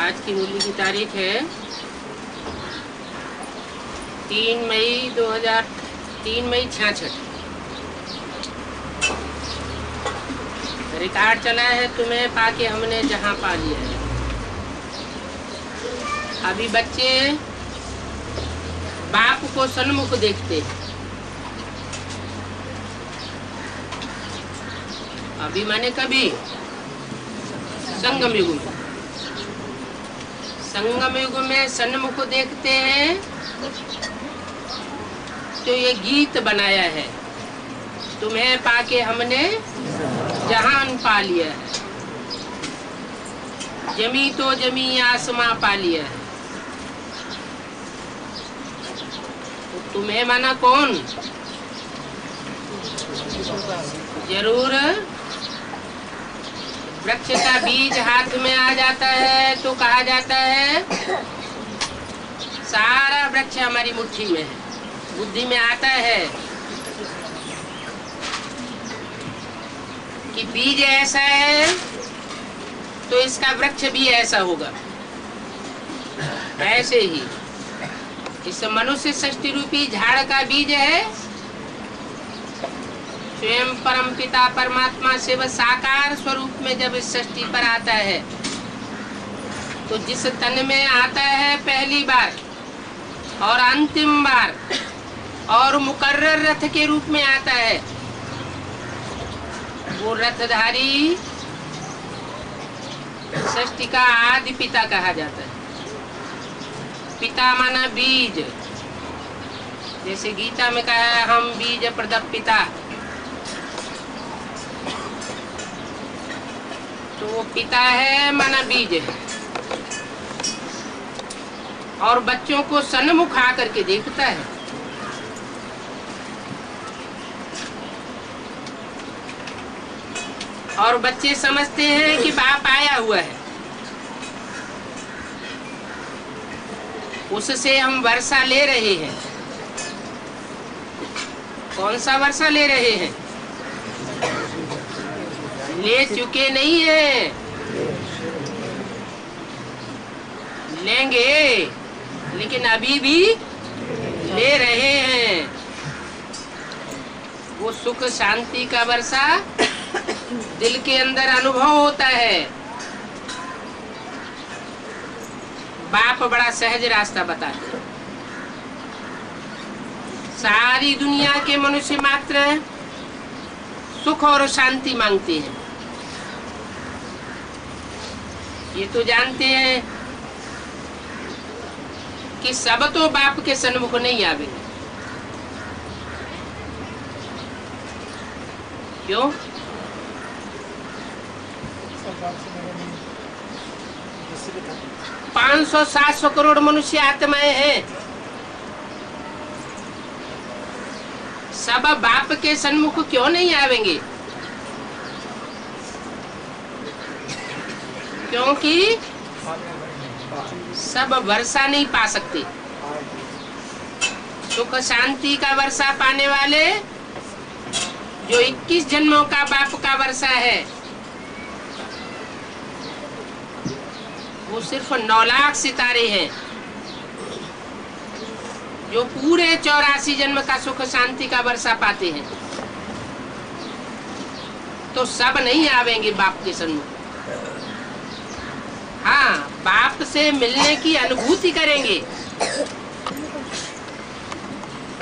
आज की मूली की तारीख है 3 मई 66। रिकॉर्ड चला है तुम्हें पाके हमने जहां पा लिया है। अभी बच्चे बाप को सन्मुख देखते हैं। अभी माने कभी संगम युग में, संगम युग में सन्मुख देखते हैं तो ये गीत बनाया है, तुम्हें पाके हमने जहान पा लिया है। जमी तो जमी आसमां पा लिया है। तो तुम्हें माना कौन? जरूर वृक्ष का बीज हाथ में आ जाता है तो कहा जाता है सारा वृक्ष हमारी मुट्ठी में है। बुद्धि में आता है कि बीज ऐसा है तो इसका वृक्ष भी ऐसा होगा। ऐसे ही इस मनुष्य सृष्टि रूपी झाड़ का बीज है, स्वयं परम पिता परमात्मा से वह साकार स्वरूप में जब इस सृष्टि पर आता है तो जिस तन में आता है पहली बार और अंतिम बार और मुकर्रर रथ के रूप में आता है, वो रथधारी सृष्टि का आदि पिता कहा जाता है। पिता माना बीज, जैसे गीता में कहा है हम बीज प्रदप पिता, तो वो पिता है माना बीज है। और बच्चों को सन्मुख आकर के देखता है। और बच्चे समझते हैं कि बाप आया हुआ है, उससे हम वर्षा ले रहे हैं। कौन सा वर्षा ले रहे हैं? ले चुके नहीं है, लेंगे, लेकिन अभी भी ले रहे हैं। वो सुख शांति का वर्षा दिल के अंदर अनुभव होता है। बाप बड़ा सहज रास्ता बताते हैं। सारी दुनिया के मनुष्य मात्र सुख और शांति मांगते हैं। ये तो जानते हैं कि सब तो बाप के सन्मुख नहीं आवेंगे। क्यों? 500-700 करोड़ मनुष्य आत्माएं हैं। सब बाप के सन्मुख क्यों नहीं आवेंगे? क्योंकि सब वर्षा नहीं पा सकते। सुख शांति का वर्षा पाने वाले जो 21 जन्मों का बाप का वर्षा है, वो सिर्फ 9 लाख सितारे हैं जो पूरे 84 जन्म का सुख शांति का वर्षा पाते हैं। तो सब नहीं आवेंगे बाप के सन्मुख। हाँ, बाप से मिलने की अनुभूति करेंगे।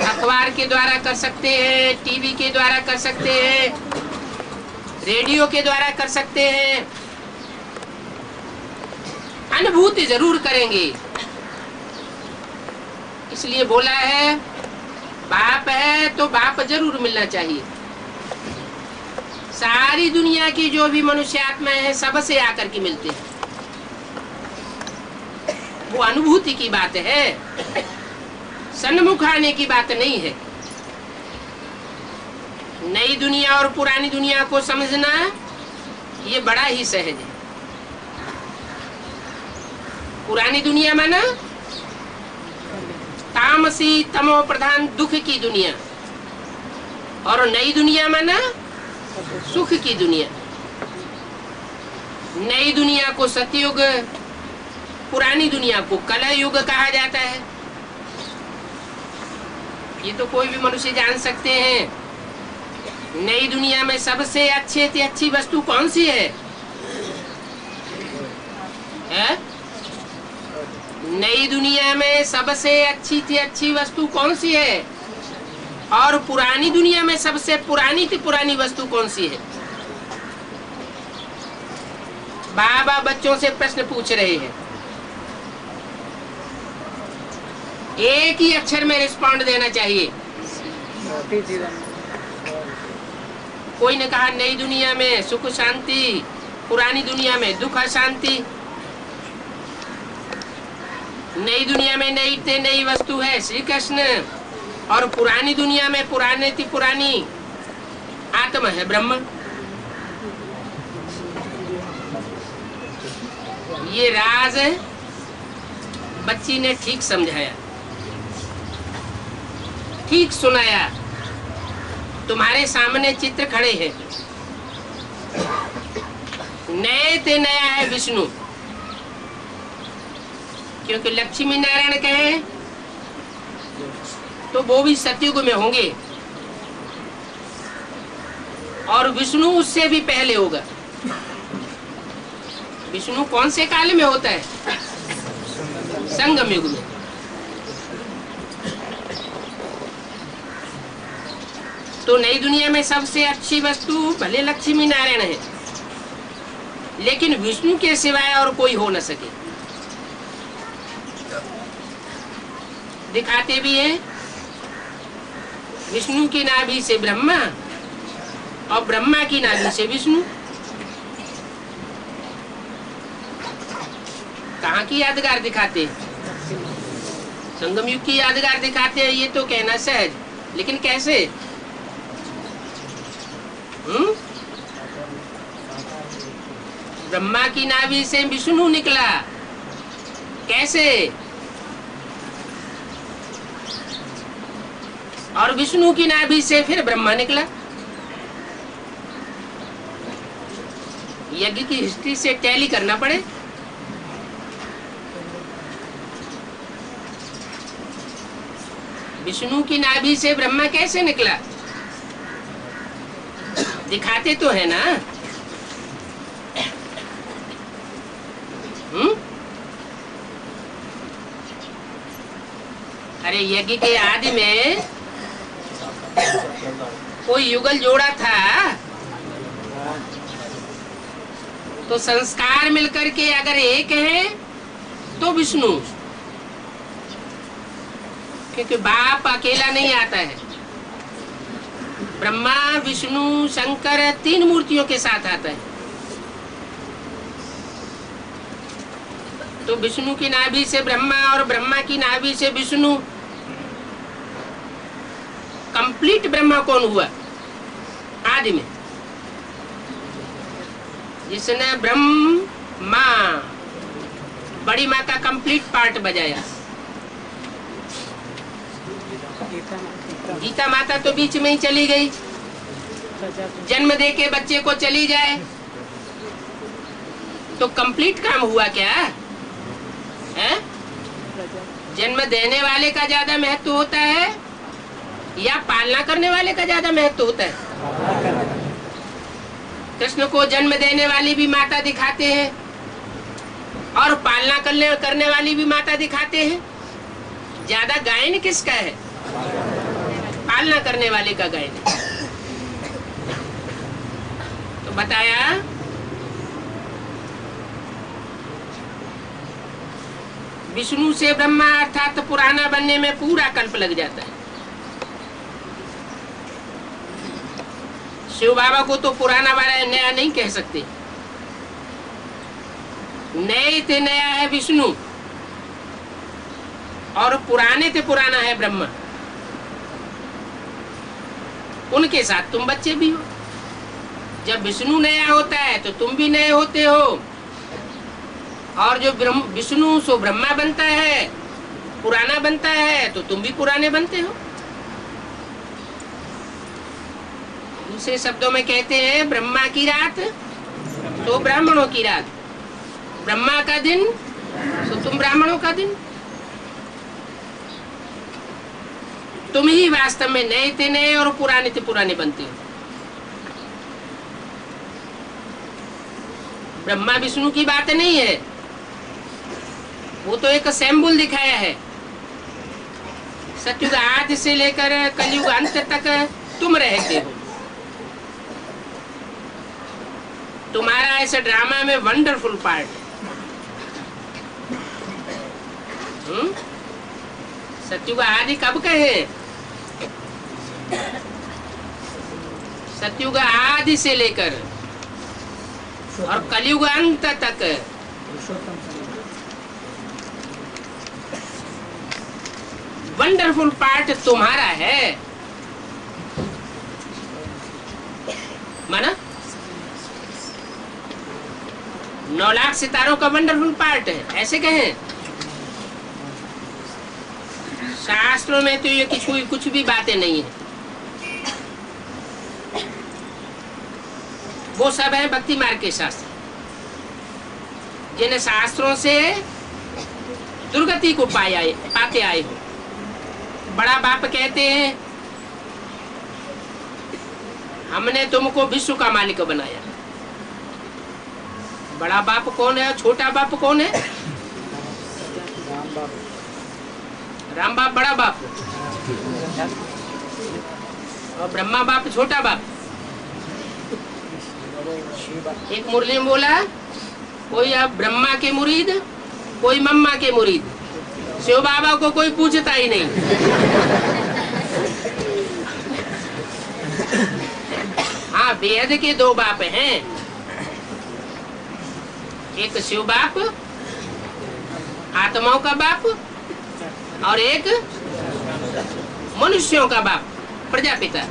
अखबार के द्वारा कर सकते हैं, टीवी के द्वारा कर सकते हैं, रेडियो के द्वारा कर सकते हैं। अनुभूति जरूर करेंगे। इसलिए बोला है बाप है तो बाप जरूर मिलना चाहिए। सारी दुनिया की जो भी मनुष्य आत्माएं हैं सबसे आकर के मिलते हैं। वो अनुभूति की बात है, सन्मुख आने की बात नहीं है। नई दुनिया और पुरानी दुनिया को समझना ये बड़ा ही सहज है। पुरानी दुनिया माना तामसी तमो प्रधान दुख की दुनिया, और नई दुनिया माना सुख की दुनिया। नई दुनिया को सतयुग पुरानी दुनिया को कलयुग कहा जाता है। ये तो कोई भी मनुष्य जान सकते हैं। नई दुनिया में सबसे अच्छे से अच्छी वस्तु कौन सी है? नई दुनिया में सबसे अच्छी से अच्छी वस्तु कौन सी है? और पुरानी दुनिया में सबसे पुरानी से पुरानी वस्तु कौन सी है? बाबा बच्चों से प्रश्न पूछ रहे हैं, एक ही अक्षर में रिस्पॉन्ड देना चाहिए। कोई ने कहा नई दुनिया में सुख शांति, पुरानी दुनिया में दुख अशांति। नई दुनिया में नई से नई वस्तु है श्री कृष्ण, और पुरानी दुनिया में पुराने से पुरानी आत्मा है ब्रह्म। ये राज बच्ची ने ठीक समझाया, ठीक सुनाया। तुम्हारे सामने चित्र खड़े हैं। नए से नया है विष्णु, क्योंकि लक्ष्मी नारायण कहे तो वो भी सतयुग में होंगे, और विष्णु उससे भी पहले होगा। विष्णु कौन से काल में होता है? संगम युग में। तो नई दुनिया में सबसे अच्छी वस्तु भले लक्ष्मी नारायण है, लेकिन विष्णु के सिवाय और कोई हो न सके। दिखाते भी हैं, विष्णु की नाभि से ब्रह्मा और ब्रह्मा की नाभि से विष्णु। कहाँ की यादगार दिखाते हैं? संगम युग की यादगार दिखाते हैं। ये तो कहना सहज, लेकिन कैसे? ब्रह्मा की नाभि से विष्णु निकला, कैसे? और विष्णु की नाभि से फिर ब्रह्मा निकला। यज्ञ की हिस्ट्री से टैली करना पड़े। विष्णु की नाभि से ब्रह्मा कैसे निकला? दिखाते तो है ना। अरे यज्ञ के आदि में कोई युगल जोड़ा था, तो संस्कार मिलकर के अगर एक है तो विष्णु, क्योंकि बाप अकेला नहीं आता है। ब्रह्मा विष्णु शंकर तीन मूर्तियों के साथ आता है। तो विष्णु की नाभि से ब्रह्मा और ब्रह्मा की नाभि से विष्णु, कंप्लीट ब्रह्मा कौन हुआ? आदि में जिसने ब्रह्मा बड़ी माँ का कंप्लीट पार्ट बजाया। गीता माता तो बीच में ही चली गई, जन्म दे के बच्चे को चली जाए तो कंप्लीट काम हुआ क्या है? जन्म देने वाले का ज्यादा महत्व होता है या पालना करने वाले का ज्यादा महत्व होता है? कृष्ण को जन्म देने वाली भी माता दिखाते हैं और पालना करने वाली भी माता दिखाते हैं। ज्यादा गायन किसका है? पालना करने वाले का गायन। तो बताया विष्णु से ब्रह्मा अर्थात पुराना बनने में पूरा कल्प लग जाता है। शिव बाबा को तो पुराना वाला नया नहीं कह सकते। नए से नया है विष्णु और पुराने से पुराना है ब्रह्मा। उनके साथ तुम बच्चे भी हो। जब विष्णु नया होता है तो तुम भी नए होते हो, और जो विष्णु सो ब्रह्मा बनता है, पुराना बनता है, तो तुम भी पुराने बनते हो। दूसरे शब्दों में कहते हैं ब्रह्मा की रात तो ब्राह्मणों की रात, ब्रह्मा का दिन तो तुम ब्राह्मणों का दिन, तुम ही वास्तव में नए थे नए और पुराने थे पुराने बनते हो। ब्रह्मा विष्णु की बात नहीं है, वो तो एक सैम्बुल दिखाया है। सतयुग आदि से लेकर कलयुग अंत तक तुम रहते हो। तुम्हारा इस ड्रामा में वंडरफुल पार्ट है। सतयुग आदि कब कहे? सतयुग आदि से लेकर और कलयुग अंत तक वंडरफुल पार्ट तुम्हारा है। माना 9 लाख सितारों का वंडरफुल पार्ट है, ऐसे कहें। शास्त्रों में तो ये कुछ भी बातें नहीं है, वो सब है भक्ति मार्ग के शास्त्र, जिन शास्त्रों से दुर्गति को पाते आए हो। बड़ा बाप कहते हैं हमने तुमको विश्व का मालिक बनाया। बड़ा बाप कौन है? छोटा बाप कौन है? राम बाप बड़ा बाप और ब्रह्मा बाप छोटा बाप। एक मुरली में बोला, कोई अब ब्रह्मा के मुरीद, कोई मम्मा के मुरीद। शिव बाबा को कोई पूछता ही नहीं। हाँ, वेद के 2 बाप हैं, एक शिव बाप आत्माओं का बाप और एक मनुष्यों का बाप प्रजापिता।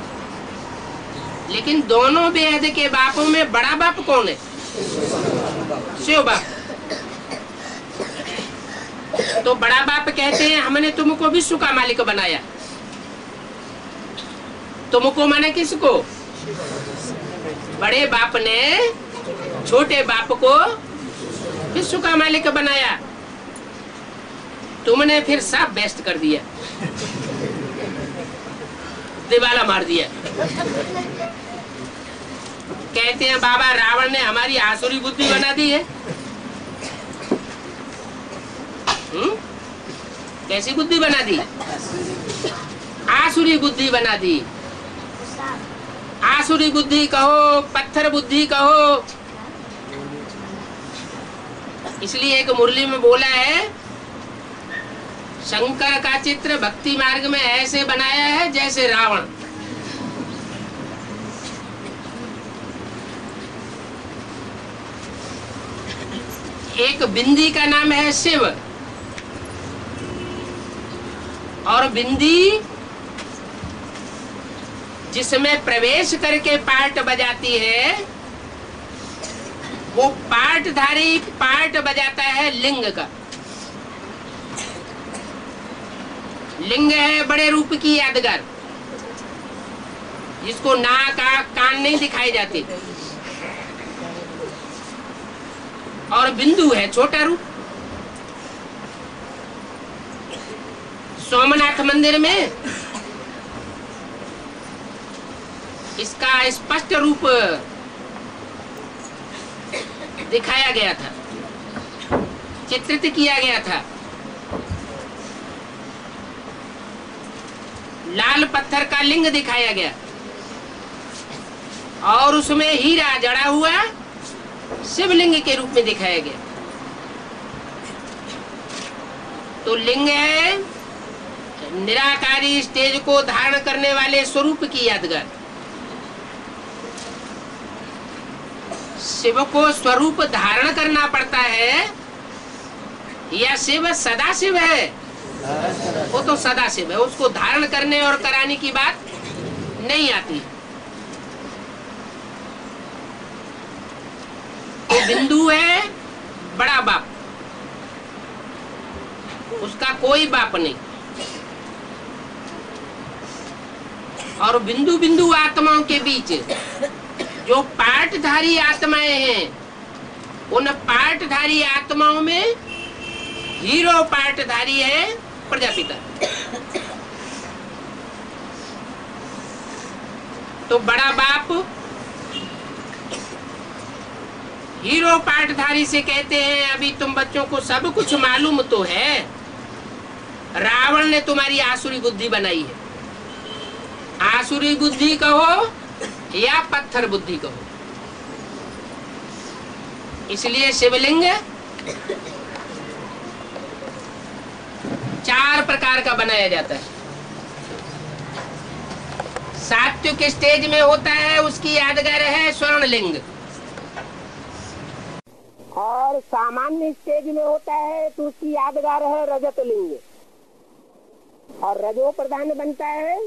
लेकिन दोनों वेद के बापों में बड़ा बाप कौन है? शिव बाप। तो बड़ा बाप कहते हैं हमने तुमको विश्व का मालिक बनाया। तुमको माने किसको? बड़े बाप ने छोटे बाप को विश्व का मालिक बनाया। तुमने फिर सब बेस्ट कर दिया, दिवाला मार दिया। कहते हैं बाबा रावण ने हमारी आसुरी बुद्धि बना दी है। कैसी बुद्धि बना दी? आसुरी बुद्धि बना दी। आसुरी बुद्धि कहो, पत्थर बुद्धि कहो। इसलिए एक मुरली में बोला है, शंकर का चित्र भक्ति मार्ग में ऐसे बनाया है जैसे रावण। एक बिंदी का नाम है शिव, और बिंदी जिसमें प्रवेश करके पार्ट बजाती है, वो पार्टधारी पार्ट बजाता है लिंग का। लिंग है बड़े रूप की यादगार, जिसको नाक आंख कान नहीं दिखाई जाते, और बिंदु है छोटा रूप। सोमनाथ मंदिर में इसका स्पष्ट रूप दिखाया गया था, चित्रित किया गया था। लाल पत्थर का लिंग दिखाया गया और उसमें हीरा जड़ा हुआ शिवलिंग के रूप में दिखाया गया। तो लिंग है निराकारी स्टेज को धारण करने वाले स्वरूप की यादगार। शिव को स्वरूप धारण करना पड़ता है, या शिव सदा शिव है? वो तो सदा शिव है, उसको धारण करने और कराने की बात नहीं आती। तो बिंदु है बड़ा बाप, उसका कोई बाप नहीं। और बिंदु बिंदु आत्माओं के बीच जो पार्टधारी आत्माएं हैं, उन पार्टधारी आत्माओं में हीरो पाठधारी है प्रजापिता। तो बड़ा बाप हीरो पाठधारी से कहते हैं, अभी तुम बच्चों को सब कुछ मालूम तो है, रावण ने तुम्हारी आसुरी बुद्धि बनाई है। आसुरी बुद्धि कहो या पत्थर बुद्धि कहो, इसलिए शिवलिंग 4 प्रकार का बनाया जाता है। सात्विक स्टेज में होता है, उसकी यादगार है स्वर्णलिंग, और सामान्य स्टेज में होता है तो उसकी यादगार है रजत लिंग, और रजो प्रधान बनता है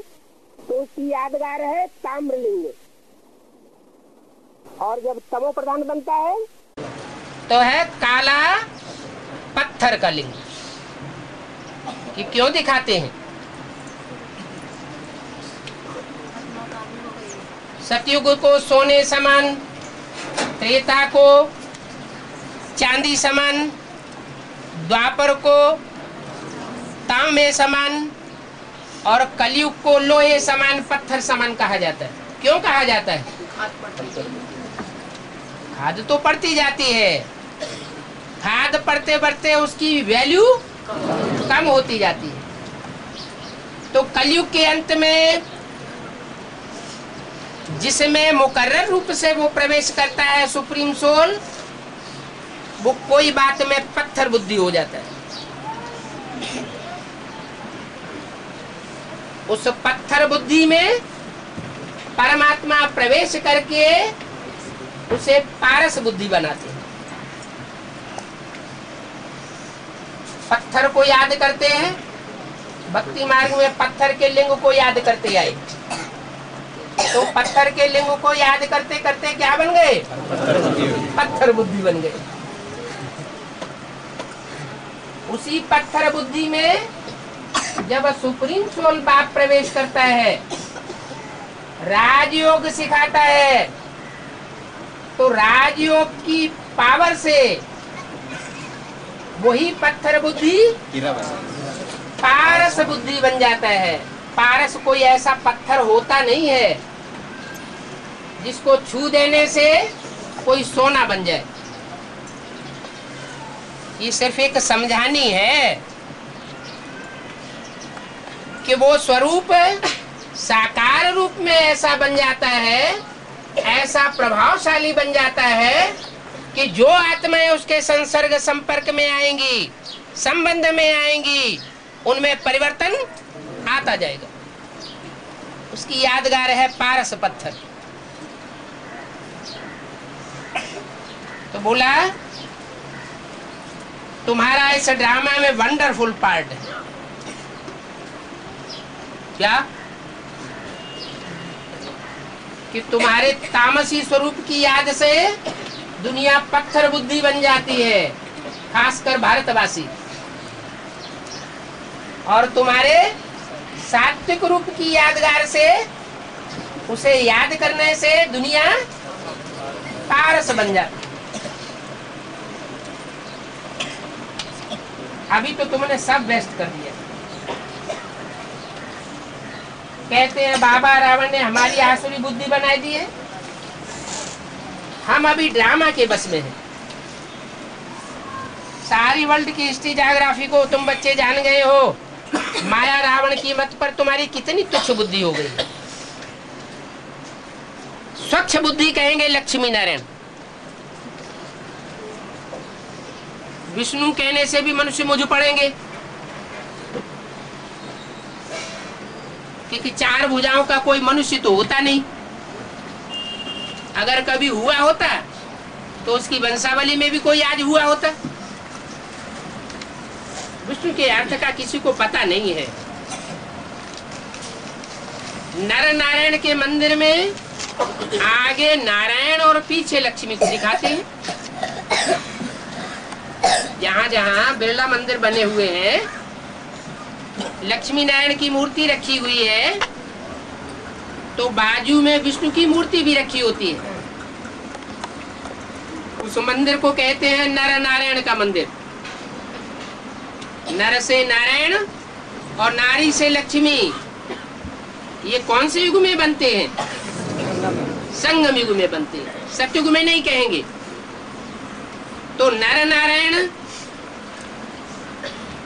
तो उसकी यादगार है ताम्रलिंग, और जब तमो प्रधान बनता है तो है काला पत्थर का लिंग। कि क्यों दिखाते हैं? सतयुग को सोने समान, त्रेता को चांदी समान, द्वापर को तांबे समान, और कलयुग को लोहे समान, पत्थर समान कहा जाता है। क्यों कहा जाता है? खाद तो पड़ती जाती है, खाद पड़ते पड़ते उसकी वैल्यू कम होती जाती है। तो कलयुग के अंत में जिसमें मुकर्रर रूप से वो प्रवेश करता है सुप्रीम सोल, वो कोई बात में पत्थर बुद्धि हो जाता है। उस पत्थर बुद्धि में परमात्मा प्रवेश करके उसे पारस बुद्धि बनाते हैं। पत्थर को याद करते हैं, भक्ति मार्ग में पत्थर के लिंग को याद करते आए, तो पत्थर के लिंग को याद करते करते क्या बन गए? पत्थर बुद्धि बन गए। उसी पत्थर बुद्धि में जब सुप्रीम सोल बाप प्रवेश करता है, राजयोग सिखाता है, तो राजयोग की पावर से वही पत्थर बुद्धि पारस बुद्धि बन जाता है। पारस कोई ऐसा पत्थर होता नहीं है जिसको छू देने से कोई सोना बन जाए। ये सिर्फ एक समझानी है कि वो स्वरूप साकार रूप में ऐसा बन जाता है, ऐसा प्रभावशाली बन जाता है कि जो आत्माएं उसके संसर्ग संपर्क में आएंगी, संबंध में आएंगी, उनमें परिवर्तन आता जाएगा। उसकी यादगार है पारस पत्थर। तो बोला तुम्हारा इस ड्रामा में वंडरफुल पार्ट है। क्या? कि तुम्हारे तामसी स्वरूप की याद से दुनिया पत्थर बुद्धि बन जाती है, खासकर भारतवासी, और तुम्हारे सात्विक रूप की यादगार से उसे याद करने से दुनिया पारस बन जाती। अभी तो तुमने सब वेस्ट कर दिया। कहते हैं बाबा रावण ने हमारी आसुरी बुद्धि बनाई दी है, हम अभी ड्रामा के बस में हैं। सारी वर्ल्ड की हिस्ट्री ज्योग्राफी को तुम बच्चे जान गए हो। माया रावण की मत पर तुम्हारी कितनी तुच्छ बुद्धि हो गई। स्वच्छ बुद्धि कहेंगे लक्ष्मी नारायण, विष्णु कहने से भी मनुष्य मुझ पड़ेंगे, क्योंकि 4 भुजाओं का कोई मनुष्य तो होता नहीं। अगर कभी हुआ होता तो उसकी वंशावली में भी कोई आज हुआ होता। विष्णु के अर्थ का किसी को पता नहीं है। नर नारायण के मंदिर में आगे नारायण और पीछे लक्ष्मी को दिखाते हैं। जहां जहां बिरला मंदिर बने हुए हैं, लक्ष्मी नारायण की मूर्ति रखी हुई है, तो बाजू में विष्णु की मूर्ति भी रखी होती है। उस मंदिर को कहते हैं नर नारायण का मंदिर। नर से नारायण और नारी से लक्ष्मी, ये कौन से युग में बनते हैं? संगम युग में बनते हैं, सत्युग में नहीं कहेंगे। तो नर नारायण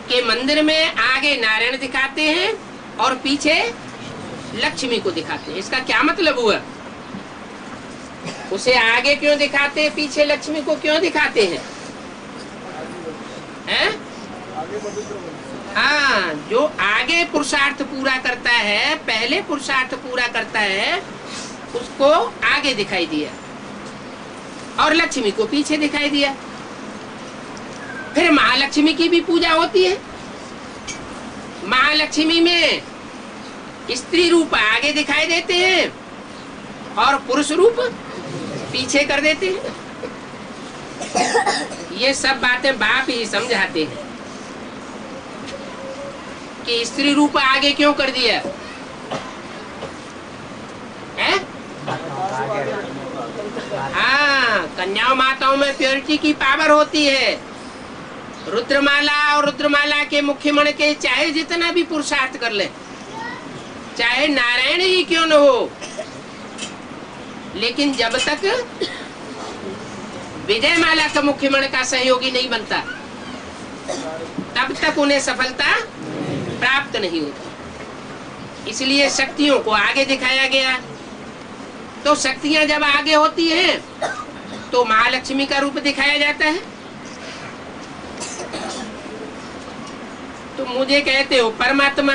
के मंदिर में आगे नारायण दिखाते हैं और पीछे लक्ष्मी को दिखाते हैं। इसका क्या मतलब हुआ? उसे आगे क्यों दिखाते हैं, पीछे लक्ष्मी को क्यों दिखाते हैं? हाँ, जो आगे पुरुषार्थ पूरा करता है, पहले पुरुषार्थ पूरा करता है, उसको आगे दिखाई दिया और लक्ष्मी को पीछे दिखाई दिया। फिर महालक्ष्मी की भी पूजा होती है। महालक्ष्मी में स्त्री रूप आगे दिखाई देते हैं और पुरुष रूप पीछे कर देते हैं। ये सब बातें बाप ही समझाते हैं कि स्त्री रूप आगे क्यों कर दिया है? हाँ, कन्याओं माताओं में प्योरिटी की पावर होती है। रुद्रमाला और रुद्रमाला के मुख्य मण के चाहे जितना भी पुरुषार्थ कर ले, चाहे नारायण ही क्यों न हो, लेकिन जब तक विजय माला का मुख्य मण का सहयोगी नहीं बनता, तब तक उन्हें सफलता प्राप्त नहीं होती। इसलिए शक्तियों को आगे दिखाया गया। तो शक्तियां जब आगे होती हैं तो महालक्ष्मी का रूप दिखाया जाता है। तो मुझे कहते हो परमात्मा,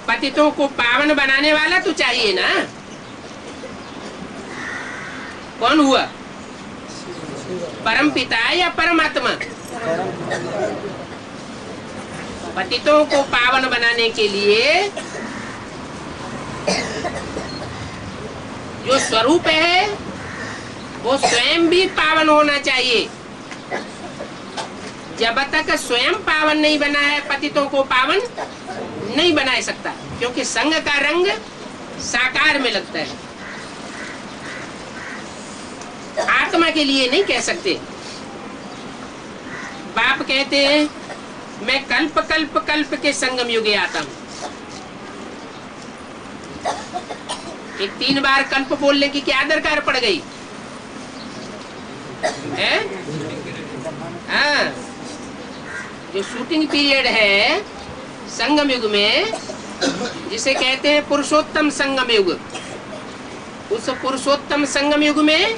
पतितों को पावन बनाने वाला तो चाहिए ना। कौन हुआ? परम पिता या परमात्मा? पतितों को पावन बनाने के लिए जो स्वरूप है वो स्वयं भी पावन होना चाहिए। जब तक स्वयं पावन नहीं बना है, पतितों को पावन नहीं बना सकता, क्योंकि संग का रंग साकार में लगता है, आत्मा के लिए नहीं कह सकते। बाप कहते हैं मैं कल्प कल्प कल्प के संगम युगे आता हूं। एक 3 बार कल्प बोलने की क्या दरकार पड़ गई है? हाँ, जो शूटिंग पीरियड है संगम युग में, जिसे कहते हैं पुरुषोत्तम संगम युग, उस पुरुषोत्तम संगम युग में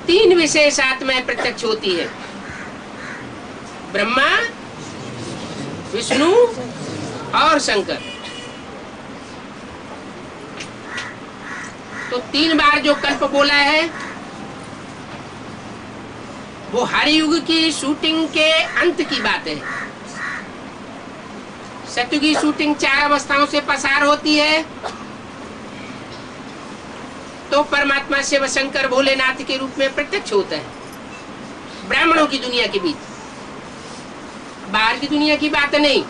3 विशेष आत्माएं प्रत्यक्ष होती है। ब्रह्मा, विष्णु और शंकर। तो 3 बार जो कल्प बोला है वो हर युग की शूटिंग के अंत की बात है। सत्युग की शूटिंग 4 अवस्थाओं से पसार होती है। तो परमात्मा शिव शंकर भोलेनाथ के रूप में प्रत्यक्ष होता है ब्राह्मणों की दुनिया के बीच, बाहर की दुनिया की बात नहीं।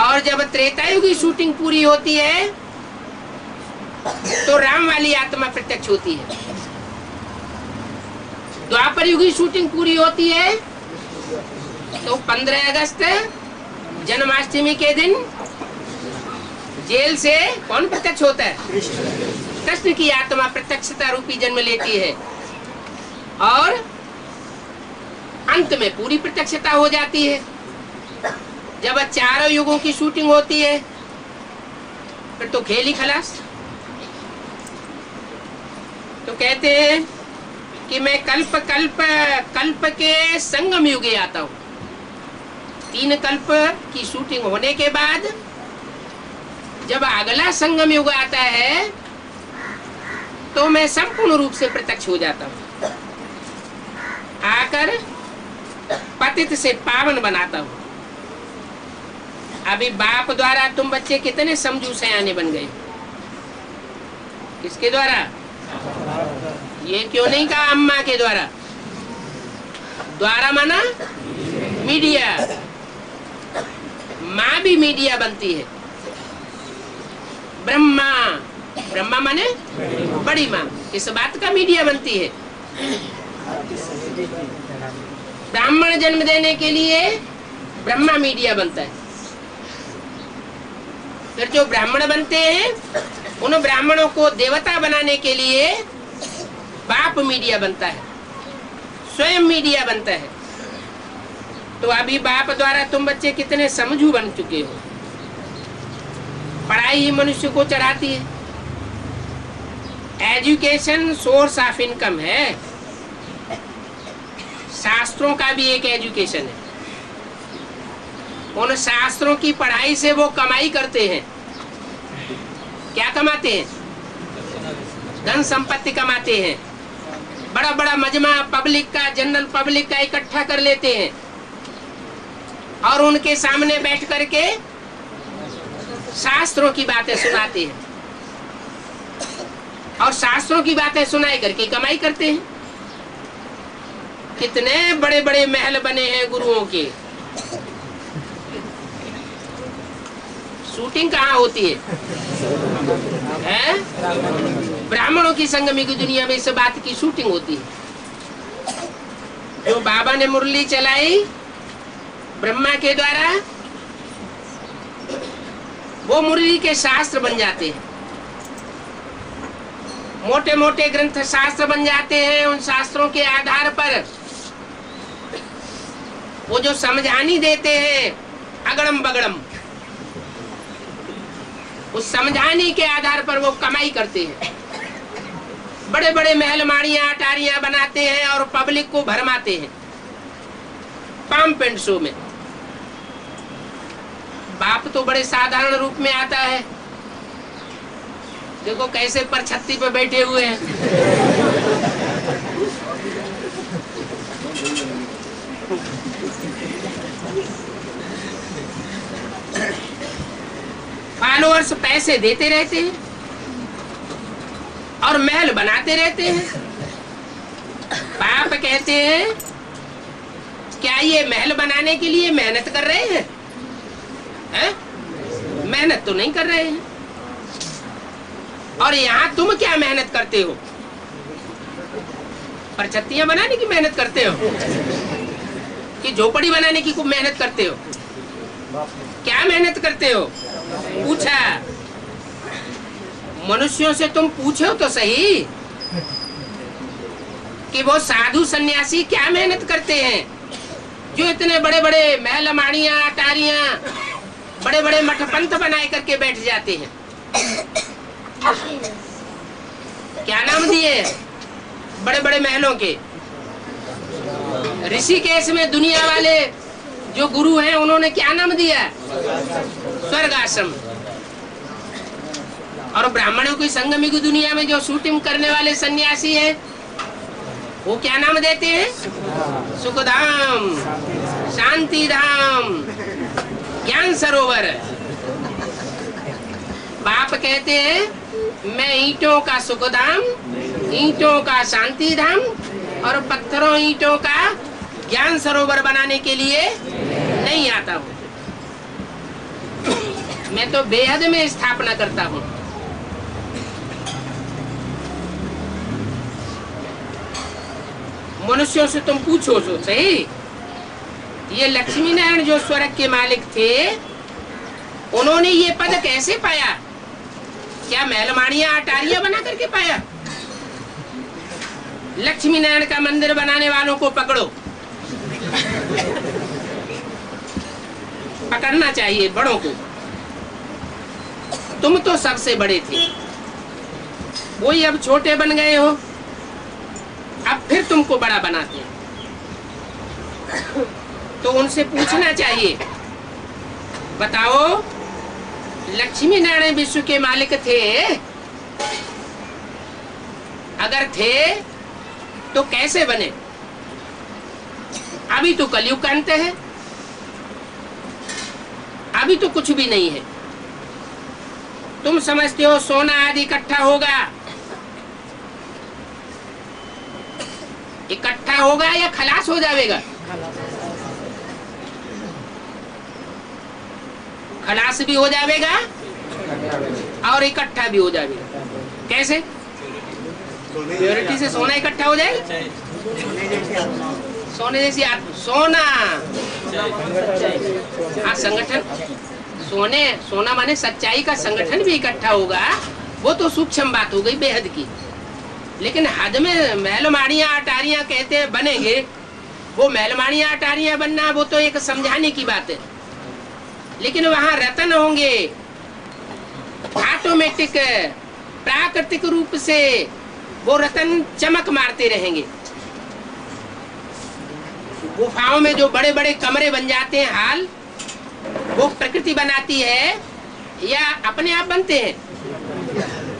और जब त्रेता युग की शूटिंग पूरी होती है तो राम वाली आत्मा प्रत्यक्ष होती है। द्वापर युग की शूटिंग पूरी होती है तो 15 अगस्त जन्माष्टमी के दिन जेल से कौन प्रत्यक्ष होता है? कृष्ण की आत्मा प्रत्यक्षता रूपी जन्म लेती है और अंत में पूरी प्रत्यक्षता हो जाती है। जब 4 युगों की शूटिंग होती है फिर तो खेल ही खलास। तो कहते हैं कि मैं कल्प कल्प कल्प के संगम युगे आता हूं। 3 कल्प की शूटिंग होने के बाद जब अगला संगम युग आता है तो मैं संपूर्ण रूप से प्रत्यक्ष हो जाता हूं, आकर पतित से पावन बनाता हूं। अभी बाप द्वारा तुम बच्चे कितने समझू सयाने बन गए? किसके द्वारा? ये क्यों नहीं कहा अम्मा के द्वारा? द्वारा माना मीडिया। माँ भी मीडिया बनती है। ब्रह्मा, ब्रह्मा माने बड़ी माँ, इस बात का मीडिया बनती है। ब्राह्मण जन्म देने के लिए ब्रह्मा मीडिया बनता है। फिर जो ब्राह्मण बनते हैं उन ब्राह्मणों को देवता बनाने के लिए बाप मीडिया बनता है, स्वयं मीडिया बनता है। तो अभी बाप द्वारा तुम बच्चे कितने समझू बन चुके हो। पढ़ाई ही मनुष्य को चढ़ाती है। एजुकेशन सोर्स ऑफ इनकम है। शास्त्रों का भी एक एजुकेशन है। उन शास्त्रों की पढ़ाई से वो कमाई करते हैं। क्या कमाते हैं? धन संपत्ति कमाते हैं। बड़ा बड़ा मजमा पब्लिक का, जनरल पब्लिक का इकट्ठा कर लेते हैं और उनके सामने बैठ करके शास्त्रों की बातें सुनाते हैं और शास्त्रों की बातें सुनाई करके कमाई करते हैं। कितने बड़े बड़े महल बने हैं गुरुओं के। शूटिंग कहाँ होती है? ब्राह्मणों की संगमी की दुनिया में इस बात की शूटिंग होती है। जो बाबा ने मुरली चलाई ब्रह्मा के द्वारा, वो मुरली के शास्त्र बन जाते हैं। मोटे मोटे ग्रंथ शास्त्र बन जाते हैं। उन शास्त्रों के आधार पर वो जो समझानी देते हैं अगड़म बगड़म, उस समझाने के आधार पर वो कमाई करते हैं। बड़े बड़े महल माड़ियां अटारियां बनाते हैं और पब्लिक को भरमाते हैं पाम पेंट शो में। बाप तो बड़े साधारण रूप में आता है। देखो कैसे परछत्ती पे बैठे हुए हैं। फॉलोअर्स पैसे देते रहते हैं और महल बनाते रहते हैं। बाप कहते हैं क्या ये महल बनाने के लिए मेहनत कर रहे हैं? मेहनत तो नहीं कर रहे हैं। और यहाँ तुम क्या मेहनत करते हो? परछत्तियां बनाने की मेहनत करते हो कि झोपड़ी बनाने की खूब मेहनत करते हो? क्या मेहनत करते हो? पूछा। मनुष्यों से तुम पूछो तो सही कि वो साधु सन्यासी क्या मेहनत करते हैं जो इतने बड़े बड़े महल माड़ियां अटारियां, बड़े बड़े मठपंथ बनाए करके बैठ जाते हैं। क्या नाम दिए बड़े बड़े महलों के? ऋषिकेश में दुनिया वाले जो गुरु हैं उन्होंने क्या नाम दिया? स्वर्ग आश्रम। और ब्राह्मणों की संगमी की दुनिया में जो शूटिंग करने वाले सन्यासी हैं वो क्या नाम देते हैं? सुखधाम, शांति धाम, ज्ञान सरोवर। बाप कहते हैं मैं ईंटों का सुखधाम, ईंटों का शांति धाम और पत्थरों ईंटों का ज्ञान सरोवर बनाने के लिए नहीं आता हूँ। मैं तो बेहद में स्थापना करता हूँ। मनुष्यों से तुम पूछो तो सही, ये लक्ष्मी नारायण जो स्वर्ग के मालिक थे उन्होंने ये पद कैसे पाया? क्या महलमाड़ियां अटारियां बना करके पाया? लक्ष्मी नारायण का मंदिर बनाने वालों को पकड़ो। पकड़ना चाहिए बड़ों को। तुम तो सबसे बड़े थे, वही अब छोटे बन गए हो, अब फिर तुमको बड़ा बनाते हैं। तो उनसे पूछना चाहिए, बताओ लक्ष्मी नारायण विश्व के मालिक थे? अगर थे तो कैसे बने? अभी तो कलयुग का अंत है, अभी तो कुछ भी नहीं है। तुम समझते हो सोना आदि इकट्ठा होगा, इकट्ठा होगा या खलास हो जाएगा? खलास भी हो जाएगा और इकट्ठा भी हो जाएगा। कैसे? प्योरिटी से सोना इकट्ठा हो जाएगा। सोने जैसी सोना, हाँ संगठन, सोना माने सच्चाई का संगठन भी इकट्ठा होगा, वो तो सूक्ष्म बात हो गई बेहद की। लेकिन हद में महलमाड़ियाँ अटारियाँ कहते हैं बनेंगे, वो महलमाड़ियाँ अटारियाँ बनना वो तो एक समझाने की बात है। लेकिन वहाँ रतन होंगे ऑटोमेटिक, प्राकृतिक रूप से वो रतन चमक मारते रहेंगे। गुफाओं में जो बड़े बड़े कमरे बन जाते हैं हाल, वो प्रकृति बनाती है या अपने आप बनते हैं?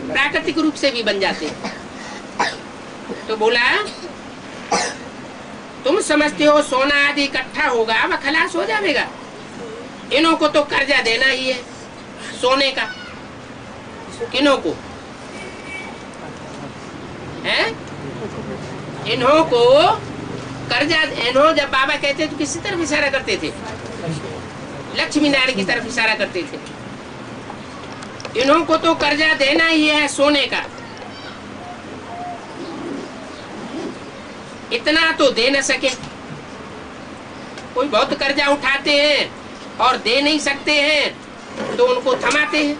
प्राकृतिक रूप से भी बन जाते हैं। तो बोला तुम समझते हो सोना आदि इकट्ठा होगा वह खलास हो जाएगा, इन्हों को तो कर्जा देना ही है सोने का। किन्हों को है? इन्हों को कर्जा। इन्हों जब बाबा कहते तो किसी तरफ इशारा करते थे? लक्ष्मी नारायण की तरफ इशारा करते थे। इन्हों को तो कर्जा देना ही है सोने का। इतना तो दे न सके, कोई बहुत कर्जा उठाते हैं और दे नहीं सकते हैं तो उनको थमाते हैं।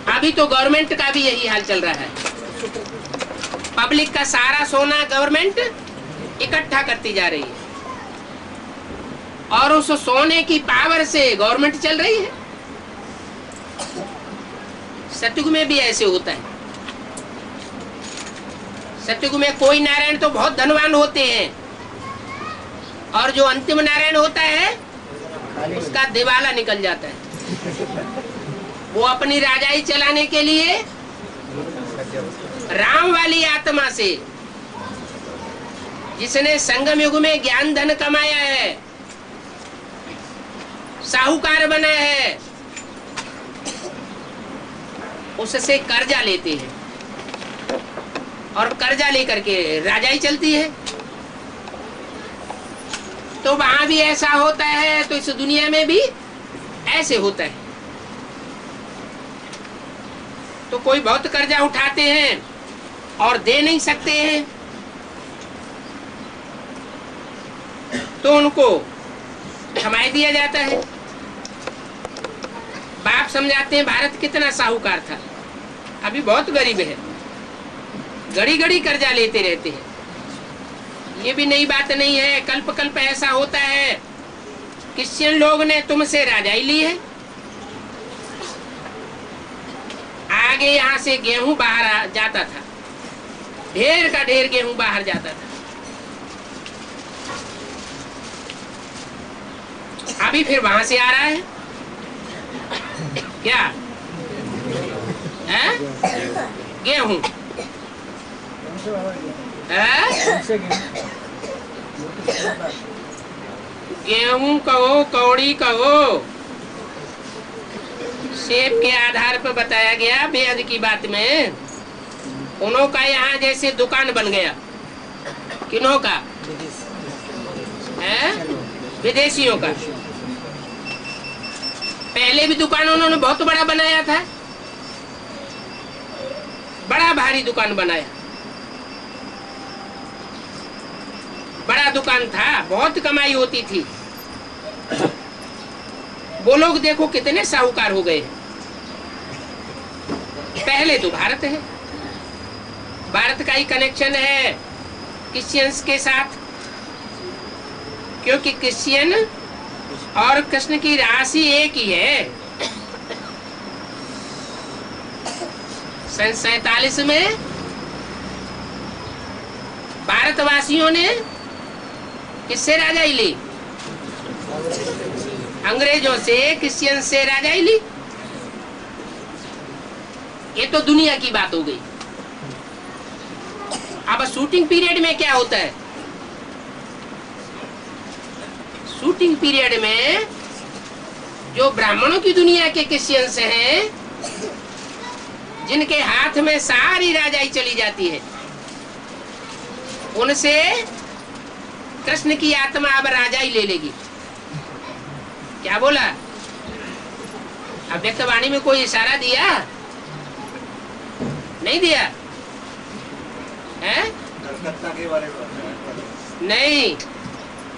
अभी तो गवर्नमेंट का भी यही हाल चल रहा है। पब्लिक का सारा सोना गवर्नमेंट इकट्ठा करती जा रही है और उस सोने की पावर से गवर्नमेंट चल रही है। सतयुग में भी ऐसे होता है। सतयुग में कोई नारायण तो बहुत धनवान होते हैं और जो अंतिम नारायण होता है उसका दिवाला निकल जाता है। वो अपनी राजाई चलाने के लिए राम वाली आत्मा से, जिसने संगम युग में ज्ञान धन कमाया है, साहूकार बना है, उससे कर्जा लेते हैं और कर्जा लेकर के राजाई चलती है। तो वहां भी ऐसा होता है तो इस दुनिया में भी ऐसे होता है। तो कोई बहुत कर्जा उठाते हैं और दे नहीं सकते हैं तो उनको थमा दिया जाता है। बाप समझाते हैं भारत कितना साहूकार था, अभी बहुत गरीब है, घड़ी घड़ी कर्जा लेते रहते हैं। ये भी नई बात नहीं है, कल्प कल्प ऐसा होता है। क्रिश्चियन लोग ने तुमसे राजाई ली है, आगे यहाँ से गेहूं बाहर जाता था, ढेर का ढेर गेहूं बाहर जाता था। अभी फिर वहां से आ रहा है क्या है? गेहूं गेहूं कहो कौड़ी कहो, सेब के आधार पर बताया गया बेहद की बात में। उन्हों का यहाँ जैसे दुकान बन गया, किन्हों का है? विदेशियों का। पहले भी दुकान उन्होंने बहुत बड़ा बनाया था, बड़ा भारी दुकान बनाया, बड़ा दुकान था, बहुत कमाई होती थी। वो लोग देखो कितने साहूकार हो गए। पहले तो भारत है, भारत का ही कनेक्शन है क्रिश्चियंस के साथ, क्योंकि क्रिश्चियन और कृष्ण की राशि एक ही है। सन 47 में भारतवासियों ने किससे राजाई ली? अंग्रेजों से, क्रिश्चियन से राजाई ली। ये तो दुनिया की बात हो गई। अब शूटिंग पीरियड में क्या होता है? शूटिंग पीरियड में जो ब्राह्मणों की दुनिया के क्रिश्चियंस हैं, जिनके हाथ में सारी राजाई चली जाती है, उनसे कृष्ण की आत्मा अब राजाई ले लेगी। क्या बोला? अव्यक्त वाणी में कोई इशारा दिया नहीं दिया है? कलकत्ता के बारे में नहीं,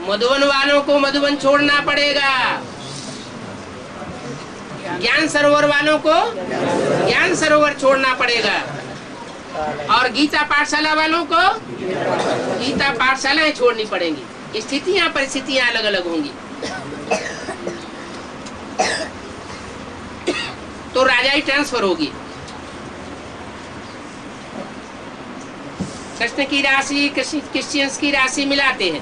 मधुबन वालों को मधुबन छोड़ना पड़ेगा, ज्ञान सरोवर वालों को ज्ञान सरोवर छोड़ना पड़ेगा, और गीता पाठशाला वालों को गीता पाठशालाएं छोड़नी पड़ेंगी। स्थितियां परिस्थितियां अलग अलग होंगी। तो राजाई ट्रांसफर होगी। कृष्ण की राशि क्रिश्चियंस की राशि मिलाते हैं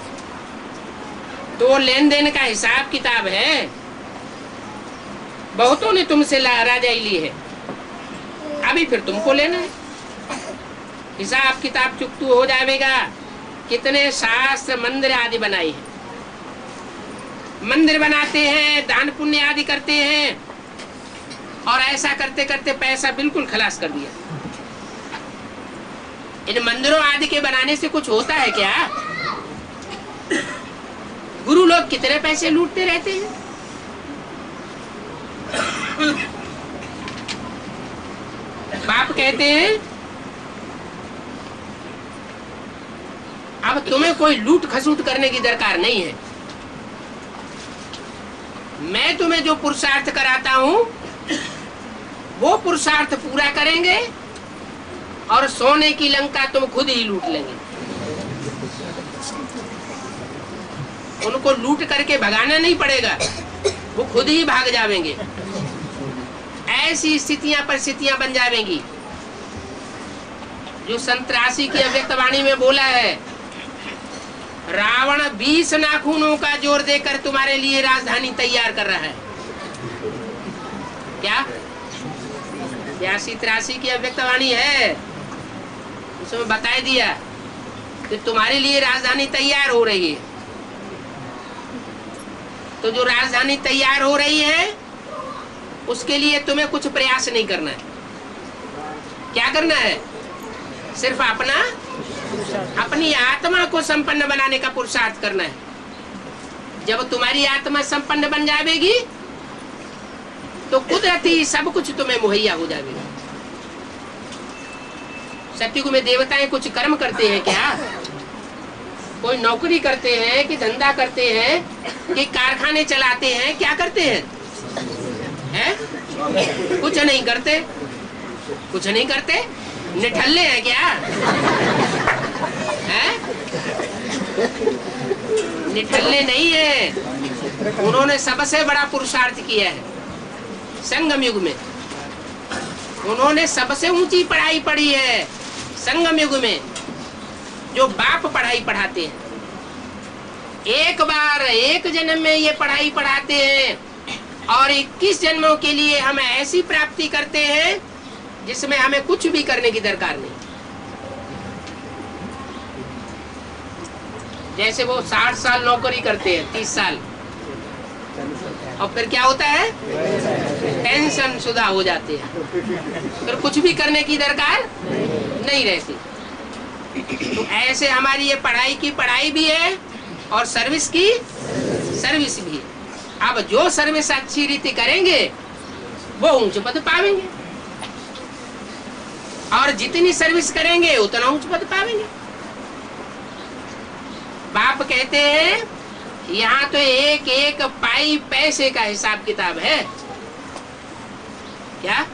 तो लेन देन का हिसाब किताब है। बहुतों ने तुमसे राजाई ली है, अभी फिर तुमको लेना है। हिसाब किताब चुकतू हो जाएगा। कितने शास्त्र मंदिर आदि बनाए हैं, मंदिर बनाते हैं, दान पुण्य आदि करते हैं, और ऐसा करते करते पैसा बिल्कुल खलास कर दिया। इन मंदिरों आदि के बनाने से कुछ होता है क्या? गुरु लोग कितने पैसे लूटते रहते हैं। बाप कहते हैं अब तुम्हें कोई लूट खसूट करने की दरकार नहीं है। मैं तुम्हें जो पुरुषार्थ कराता हूं वो पुरुषार्थ पूरा करेंगे, और सोने की लंका तुम खुद ही लूट लेंगे। उनको लूट करके भगाना नहीं पड़ेगा, वो खुद ही भाग जाएंगे। ऐसी स्थितियां परिस्थितियां बन जाएंगी जो संतरासी की अव्यक्तवाणी में बोला है, रावण 20 नाखूनों का जोर देकर तुम्हारे लिए राजधानी तैयार कर रहा है। क्या 82-83 की अव्यक्तवाणी है, उसमें बता दिया कि तुम्हारे लिए राजधानी तैयार हो रही है। तो जो राजधानी तैयार हो रही है उसके लिए तुम्हें कुछ प्रयास नहीं करना है। क्या करना है? सिर्फ अपनी आत्मा को संपन्न बनाने का पुरुषार्थ करना है। जब तुम्हारी आत्मा संपन्न बन जाएगी तो कुदरती सब कुछ तुम्हें मुहैया हो जाएगा। सत्युग में देवताएं कुछ कर्म करते हैं क्या? कोई नौकरी करते हैं कि धंधा करते हैं कि कारखाने चलाते हैं? क्या करते हैं? कुछ नहीं करते। कुछ नहीं करते, निठल्ले हैं क्या? निठल्ले नहीं है। उन्होंने सबसे बड़ा पुरुषार्थ किया है संगम युग में। उन्होंने सबसे ऊंची पढ़ाई पढ़ी है संगम युग में, जो बाप पढ़ाई पढ़ाते हैं। एक बार एक जन्म में ये पढ़ाई पढ़ाते हैं, और 21 जन्मों के लिए हम ऐसी प्राप्ति करते हैं जिसमें हमें कुछ भी करने की दरकार नहीं। जैसे वो 60 साल नौकरी करते हैं, 30 साल, और फिर क्या होता है? टेंशन शुदा हो जाते हैं, फिर कुछ भी करने की दरकार नहीं रहती। तो ऐसे हमारी ये पढ़ाई की पढ़ाई भी है और सर्विस की सर्विस भी है। अब जो सर्विस अच्छी रीति करेंगे वो ऊंच पद पावेंगे, और जितनी सर्विस करेंगे उतना ऊंच पद पावेंगे। बाप कहते हैं यहाँ तो एक एक पाई पैसे का हिसाब किताब है। क्या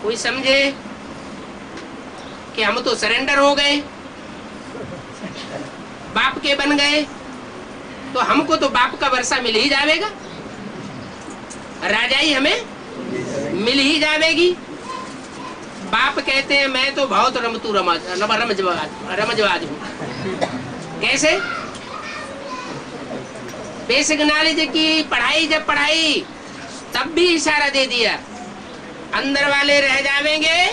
कोई समझे कि हम तो सरेंडर हो गए, बाप के बन गए, तो हमको तो बाप का वर्षा मिल ही जाएगा, राजाई हमें मिल ही जाएगी। बाप कहते हैं मैं तो बहुत रमजवाज हूँ। कैसे? बेसिक नॉलेज की पढ़ाई जब पढ़ाई तब भी इशारा दे दिया, अंदर वाले रह जावेंगे,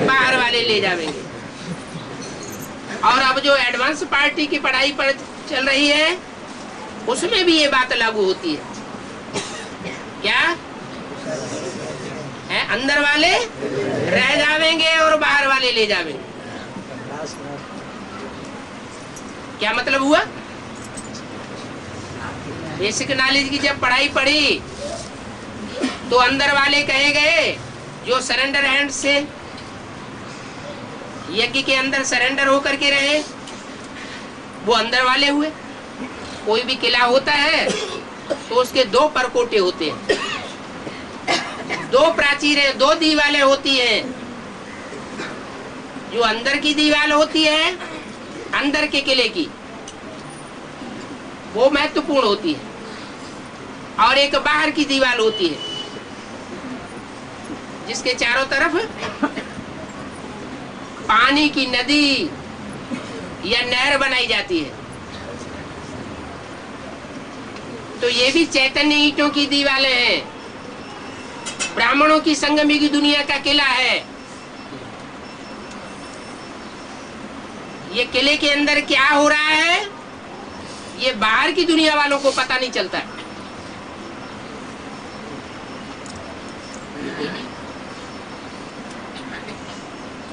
बाहर वाले ले जावेंगे। और अब जो एडवांस पार्टी की पढ़ाई पर चल रही है उसमें भी ये बात लागू होती है। क्या है? अंदर वाले रह जावेंगे और बाहर वाले ले जावेंगे। क्या मतलब हुआ? बेसिक नॉलेज की जब पढ़ाई पढ़ी तो अंदर वाले कहे गए जो सरेंडर हैंड से यज्ञ के अंदर सरेंडर होकर के रहे, वो अंदर वाले हुए। कोई भी किला होता है तो उसके दो परकोटे होते हैं, दो प्राचीरें, दो दीवारें होती हैं। जो अंदर की दीवार होती है, अंदर के किले की, वो महत्वपूर्ण होती है, और एक बाहर की दीवार होती है जिसके चारों तरफ पानी की नदी या नहर बनाई जाती है। तो ये भी चैतन्य ईंटों की दीवारें हैं। ब्राह्मणों की संगमी की दुनिया का किला है। ये किले के अंदर क्या हो रहा है, ये बाहर की दुनिया वालों को पता नहीं चलता।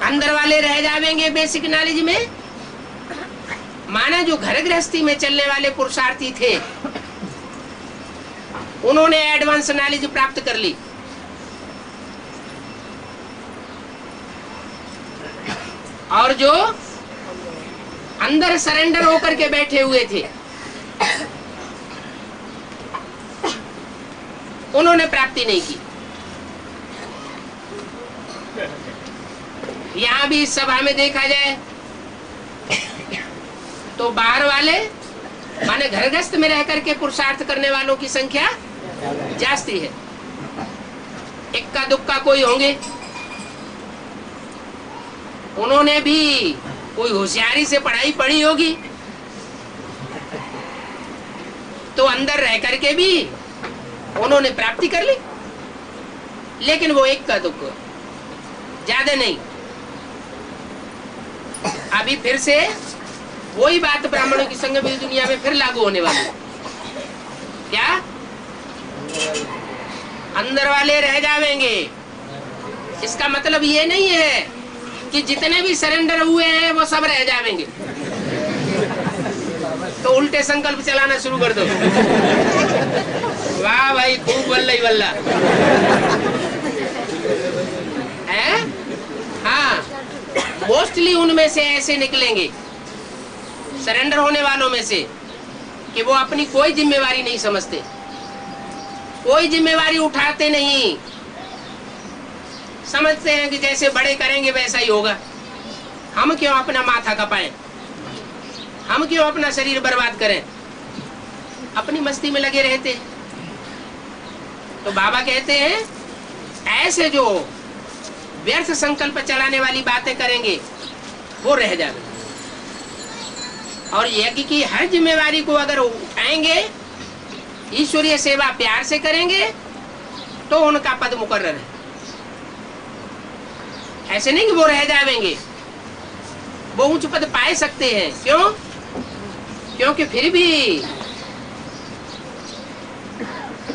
अंदर वाले रह जाएंगे बेसिक नॉलेज में। माना जो घर गृहस्थी में चलने वाले पुरुषार्थी थे, उन्होंने एडवांस नॉलेज प्राप्त कर ली। और जो अंदर सरेंडर होकर के बैठे हुए थे, उन्होंने प्राप्ति नहीं की। यहाँ भी इस सभा में देखा जाए तो बाहर वाले माने घर गृहस्थ में रह करके पुरुषार्थ करने वालों की संख्या जास्ती है। इक्का दुक्का कोई होंगे, उन्होंने भी कोई होशियारी से पढ़ाई पढ़ी होगी, तो अंदर रह करके भी उन्होंने प्राप्ति कर ली। लेकिन वो इक्का दुक्का, ज्यादा नहीं। अभी फिर से वही बात ब्राह्मणों की संगमी दुनिया में फिर लागू होने वाली। क्या अंदर वाले रह जाएंगे? इसका मतलब ये नहीं है कि जितने भी सरेंडर हुए हैं वो सब रह जाएंगे। तो उल्टे संकल्प चलाना शुरू कर दो। वाह भाई, खूब बल्ला ही बल्ला है। हाँ, मोस्टली उनमें से ऐसे निकलेंगे, सरेंडर होने वालों में से, कि वो अपनी कोई जिम्मेवारी नहीं समझते, कोई जिम्मेवारी उठाते नहीं। समझते हैं कि जैसे बड़े करेंगे वैसा ही होगा। हम क्यों अपना माथा खपाएं, हम क्यों अपना शरीर बर्बाद करें, अपनी मस्ती में लगे रहते। तो बाबा कहते हैं ऐसे जो व्यर्थ संकल्प चलाने वाली बातें करेंगे वो रह जाएंगे। और यज्ञ की हर जिम्मेवारी को अगर उठाएंगे, ईश्वरीय सेवा प्यार से करेंगे, तो उनका पद मुकर्रर है। ऐसे नहीं कि वो रह जाएंगे, वो उच्च पद पाए सकते हैं। क्यों? क्योंकि फिर भी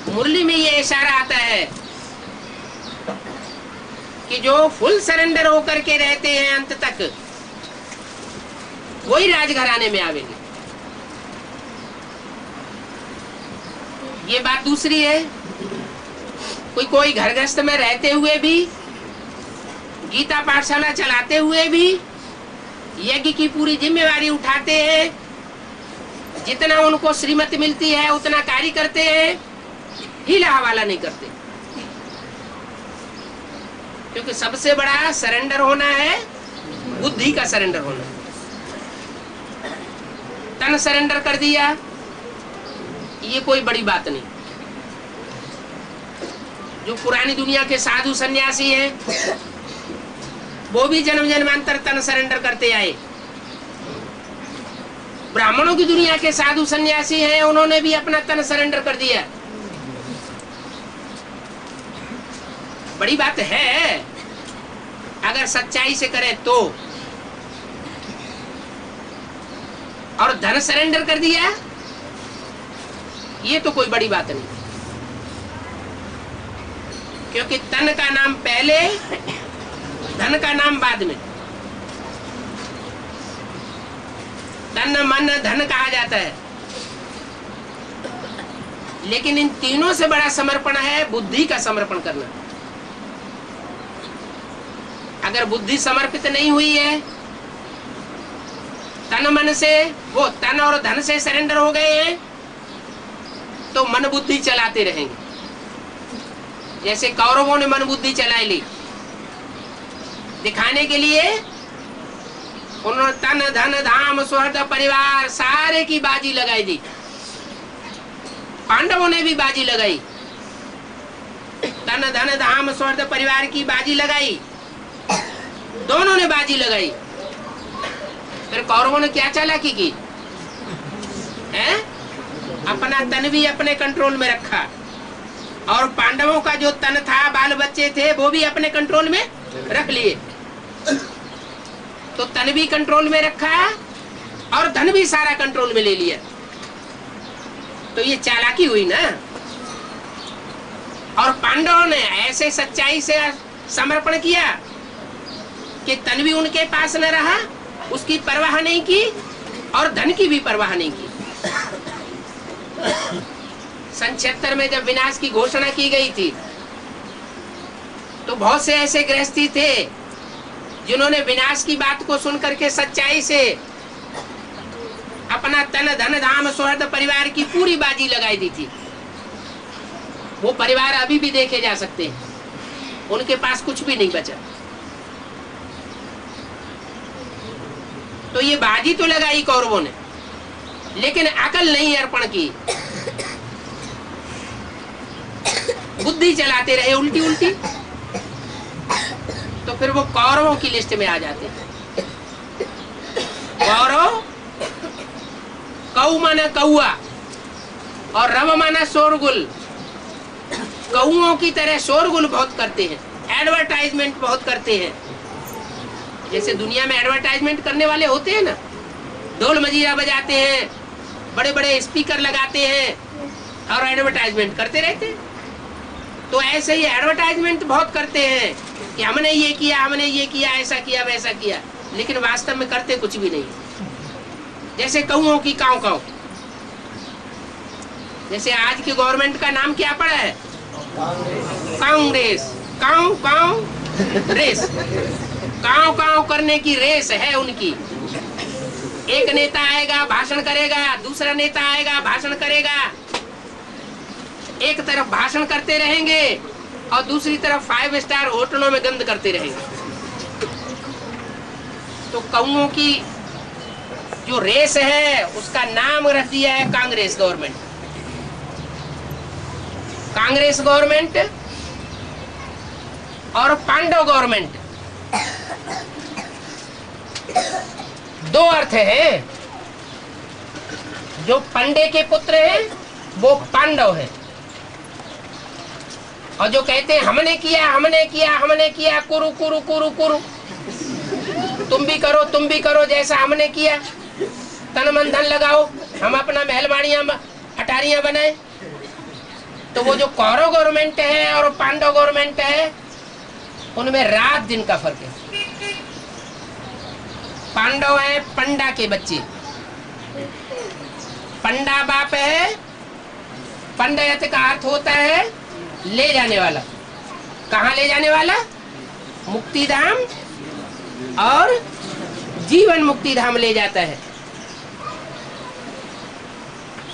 मुरली में ये इशारा आता है कि जो फुल सरेंडर होकर के रहते हैं अंत तक, वही राजघराने में आवेंगे। ये बात दूसरी है। कोई घर गृहस्थ में रहते हुए भी, गीता पाठशाला चलाते हुए भी यज्ञ की पूरी जिम्मेवारी उठाते हैं, जितना उनको श्रीमती मिलती है उतना कार्य करते हैं, हीला हवाला नहीं करते। क्योंकि सबसे बड़ा सरेंडर होना है बुद्धि का सरेंडर होना। तन सरेंडर कर दिया, ये कोई बड़ी बात नहीं। जो पुरानी दुनिया के साधु सन्यासी हैं, वो भी जन्म जन्मांतर तन सरेंडर करते आए। ब्राह्मणों की दुनिया के साधु सन्यासी हैं, उन्होंने भी अपना तन सरेंडर कर दिया। बड़ी बात है अगर सच्चाई से करें तो। और धन सरेंडर कर दिया, ये तो कोई बड़ी बात नहीं। क्योंकि तन का नाम पहले, धन का नाम बाद में। तन मन धन कहा जाता है, लेकिन इन तीनों से बड़ा समर्पण है बुद्धि का समर्पण करना। अगर बुद्धि समर्पित नहीं हुई है, तन मन से, वो तन और धन से सरेंडर हो गए हैं, तो मन बुद्धि चलाते रहेंगे। जैसे कौरवों ने मन बुद्धि चलाई ली, दिखाने के लिए उन्होंने तन धन धाम स्वर्ग परिवार सारे की बाजी लगाई दी। पांडवों ने भी बाजी लगाई, तन धन धाम स्वर्ग परिवार की बाजी लगाई, दोनों ने बाजी लगाई। फिर कौरवों ने क्या चालाकी की है? अपना तन भी अपने कंट्रोल में रखा, और पांडवों का जो तन था, बाल बच्चे थे, वो भी अपने कंट्रोल में रख लिए। तो तन भी कंट्रोल में रखा और धन भी सारा कंट्रोल में ले लिया। तो ये चालाकी हुई ना। और पांडवों ने ऐसे सच्चाई से समर्पण किया कि तन भी उनके पास न रहा, उसकी परवाह नहीं की, और धन की भी परवाह नहीं की। सन 76 में जब विनाश की घोषणा की गई थी, तो बहुत से ऐसे गृहस्थी थे जिन्होंने विनाश की बात को सुनकर के सच्चाई से अपना तन धन धाम स्वर्ग परिवार की पूरी बाजी लगाई दी थी। वो परिवार अभी भी देखे जा सकते हैं, उनके पास कुछ भी नहीं बचा। तो ये बाजी तो लगाई कौरवों ने, लेकिन अकल नहीं अर्पण की, बुद्धि चलाते रहे उल्टी उल्टी। तो फिर वो कौरवों की लिस्ट में आ जाते हैं। कौरव, कौ माना कौआ और रव माना शोरगुल। कौओं की तरह शोरगुल बहुत करते हैं, एडवर्टाइजमेंट बहुत करते हैं। जैसे दुनिया में एडवर्टाइजमेंट करने वाले होते हैं ना, ढोल मजीरा बजाते हैं, बड़े बड़े स्पीकर लगाते हैं और एडवर्टाइजमेंट करते रहते हैं। तो ऐसे ही एडवर्टाइजमेंट बहुत करते हैं कि हमने ये किया, हमने ये किया, ऐसा किया, वैसा किया, लेकिन वास्तव में करते कुछ भी नहीं। जैसे कौओं की काऊ काऊ। जैसे आज की गवर्नमेंट का नाम क्या पड़ा है? कांग्रेस। काऊ काऊ रेस, काऊ काऊ करने की रेस है उनकी। एक नेता आएगा भाषण करेगा, दूसरा नेता आएगा भाषण करेगा। एक तरफ भाषण करते रहेंगे और दूसरी तरफ 5 स्टार होटलों में गंद करते रहेंगे। तो कौओं की जो रेस है उसका नाम रख दिया है कांग्रेस गवर्नमेंट। कांग्रेस गवर्नमेंट और पांडव गवर्नमेंट, दो अर्थ है। जो पंडे के पुत्र हैं वो पांडव हैं, और जो कहते हैं हमने किया, हमने किया, हमने किया, कुरु कुरु कुरु कुरु, तुम भी करो, तुम भी करो जैसा हमने किया, तन मन धन लगाओ, हम अपना महलवाड़ियां अटारियां बनाए। तो वो जो कौरव गवर्नमेंट है और पांडव गवर्नमेंट है, उनमें रात दिन का फर्क है। पांडव है पंडा के बच्चे, पंडा बाप है। पंडयत का अर्थ होता है ले जाने वाला। कहाँ ले जाने वाला? मुक्ति धाम और जीवन मुक्ति धाम ले जाता है।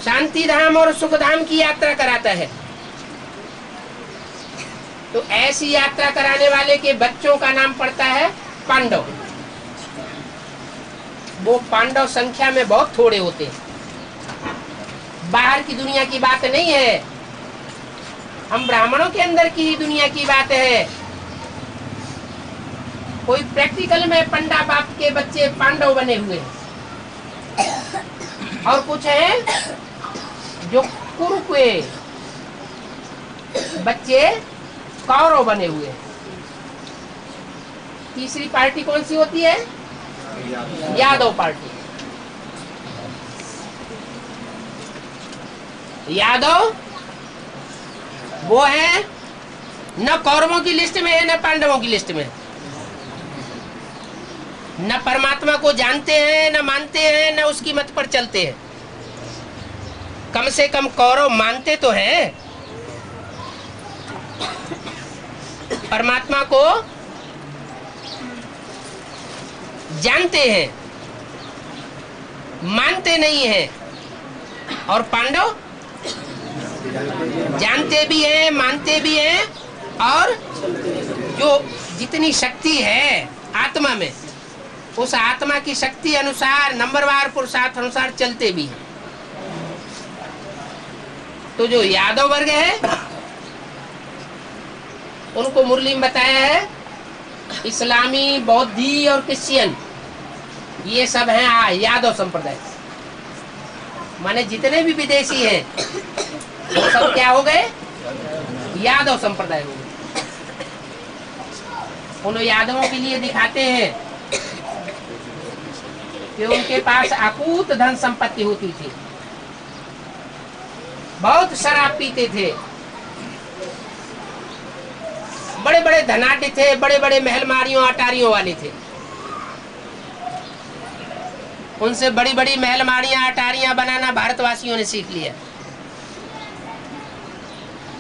शांति धाम और सुख धाम की यात्रा कराता है। तो ऐसी यात्रा कराने वाले के बच्चों का नाम पड़ता है पांडव। वो पांडव संख्या में बहुत थोड़े होते हैं। बाहर की दुनिया की बात नहीं है, हम ब्राह्मणों के अंदर की ही दुनिया की बात है। कोई प्रैक्टिकल में पंडा बाप के बच्चे पांडव बने हुए हैं, और कुछ है जो कुरु के बच्चे कौरव बने हुए हैं। तीसरी पार्टी कौन सी होती है? यादव पार्टी। यादव वो है न कौरवों की लिस्ट में है, न पांडवों की लिस्ट में है। न परमात्मा को जानते हैं, न मानते हैं, न उसकी मत पर चलते हैं। कम से कम कौरव मानते तो हैं परमात्मा को, जानते हैं, मानते नहीं हैं। और पांडव जानते भी हैं, मानते भी हैं, और जो जितनी शक्ति है आत्मा में, उस आत्मा की शक्ति अनुसार नंबरवार पुरुषार्थ अनुसार चलते भी हैं। तो जो यादव वर्ग है उनको मुरली में बताया है इस्लामी, बौद्धी और क्रिश्चियन, ये सब हैं यादव संप्रदाय। माने जितने भी विदेशी हैं वो सब क्या हो गए? यादव संप्रदाय हो गए। उन यादवों के लिए दिखाते हैं कि उनके पास अकूत धन संपत्ति होती थी, बहुत शराब पीते थे, बड़े बड़े धनाढ्य थे, बड़े बड़े महलमारियों अटारियों वाले थे। उनसे बड़ी बड़ी महलमारियां अटारियां बनाना भारतवासियों ने सीख लिया।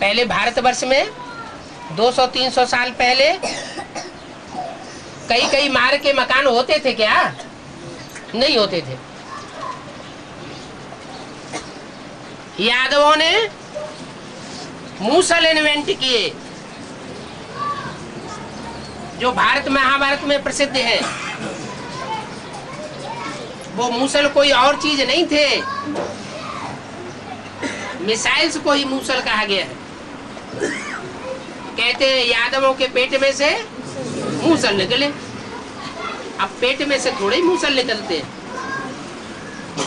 पहले भारतवर्ष में 200-300 साल पहले कई कई मार के मकान होते थे क्या? नहीं होते थे। यादवों ने मूसल इन्वेंट किए, जो भारत महाभारत में प्रसिद्ध है। वो मूसल कोई और चीज नहीं थे, मिसाइल्स को ही मूसल कहा गया है। कहते हैं यादवों के पेट में से मूसल निकले। अब पेट में से थोड़े ही मूसल निकलते हैं,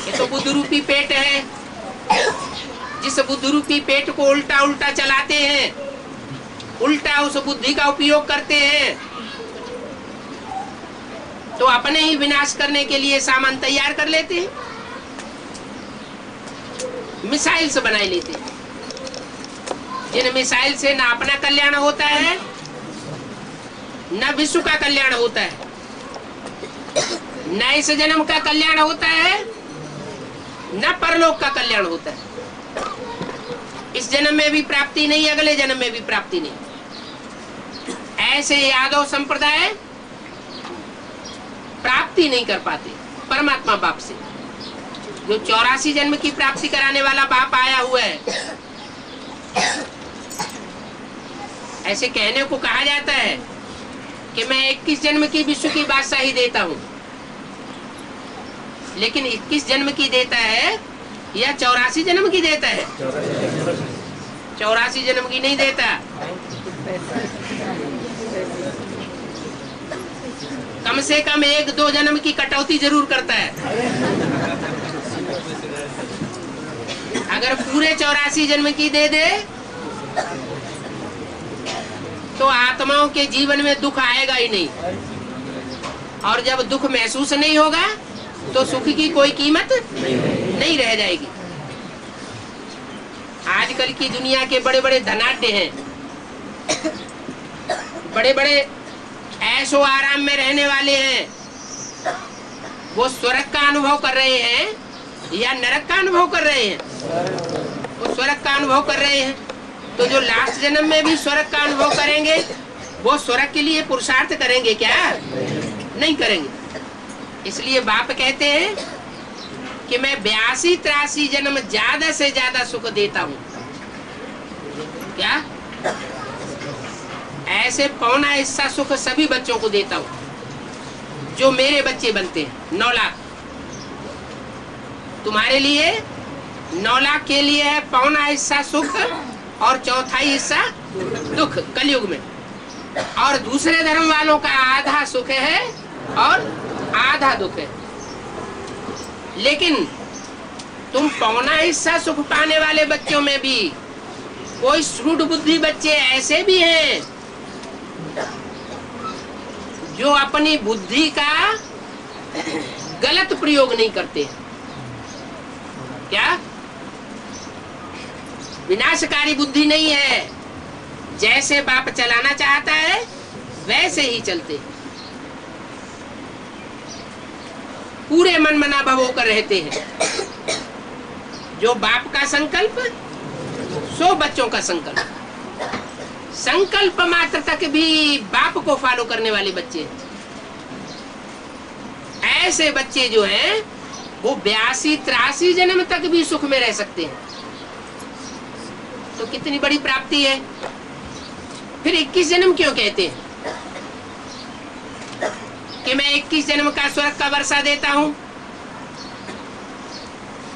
ये तो बुद्ध रूपी पेट है। जिस बुद्ध रूपी पेट को उल्टा उल्टा चलाते हैं, उल्टा उस बुद्धि का उपयोग करते हैं, तो अपने ही विनाश करने के लिए सामान तैयार कर लेते हैं, मिसाइल्स बनाए लेते हैं। जिन मिसाइल से ना अपना कल्याण होता है, न विश्व का कल्याण होता है, न इस जन्म का कल्याण होता है, न परलोक का कल्याण होता है। इस जन्म में भी प्राप्ति नहीं, अगले जन्म में भी प्राप्ति नहीं। ऐसे यादव संप्रदाय प्राप्ति नहीं कर पाते परमात्मा बाप से। जो 84 जन्म की प्राप्ति कराने वाला बाप आया हुआ है, ऐसे कहने को कहा जाता है कि मैं 21 जन्म की विश्व की बादशाही देता हूँ, लेकिन 21 जन्म की देता है या 84 जन्म की देता है? 84 जन्म की नहीं देता। कम से कम 1-2 जन्म की कटौती जरूर करता है। अगर पूरे 84 जन्म की दे दे तो आत्माओं के जीवन में दुख आएगा ही नहीं, और जब दुख महसूस नहीं होगा तो सुख की कोई कीमत नहीं रह जाएगी। आजकल की दुनिया के बड़े बड़े धनाढ्य हैं, बड़े बड़े ऐशो आराम में रहने वाले हैं, वो स्वर्ग का अनुभव कर रहे हैं या नरक का अनुभव कर रहे हैं? वो स्वर्ग का अनुभव कर रहे हैं। तो जो लास्ट जन्म में भी स्वर्ग का अनुभव करेंगे, वो स्वर्ग के लिए पुरुषार्थ करेंगे क्या? नहीं करेंगे। इसलिए बाप कहते हैं कि मैं 82-83 जन्म ज्यादा से ज्यादा सुख देता हूँ। क्या? ऐसे पौना हिस्सा सुख सभी बच्चों को देता हूँ जो मेरे बच्चे बनते हैं। 9 लाख तुम्हारे लिए, 9 लाख के लिए है पौना हिस्सा सुख और चौथाई हिस्सा दुख कलयुग में। और दूसरे धर्म वालों का आधा सुख है और आधा दुख है। लेकिन तुम पौना हिस्सा सुख पाने वाले बच्चों में भी कोई श्रुड बुद्धि बच्चे ऐसे भी हैं जो अपनी बुद्धि का गलत प्रयोग नहीं करते। क्या? विनाशकारी बुद्धि नहीं है, जैसे बाप चलाना चाहता है वैसे ही चलते, पूरे मन मना भव होकर रहते हैं। जो बाप का संकल्प सो बच्चों का संकल्प, संकल्प मात्र तक भी बाप को फॉलो करने वाले बच्चे हैं। ऐसे बच्चे जो हैं वो 82-83 जन्म तक भी सुख में रह सकते हैं। तो कितनी बड़ी प्राप्ति है। फिर 21 जन्म क्यों कहते हैं कि मैं 21 जन्म का स्वर्ग का वर्षा देता हूं,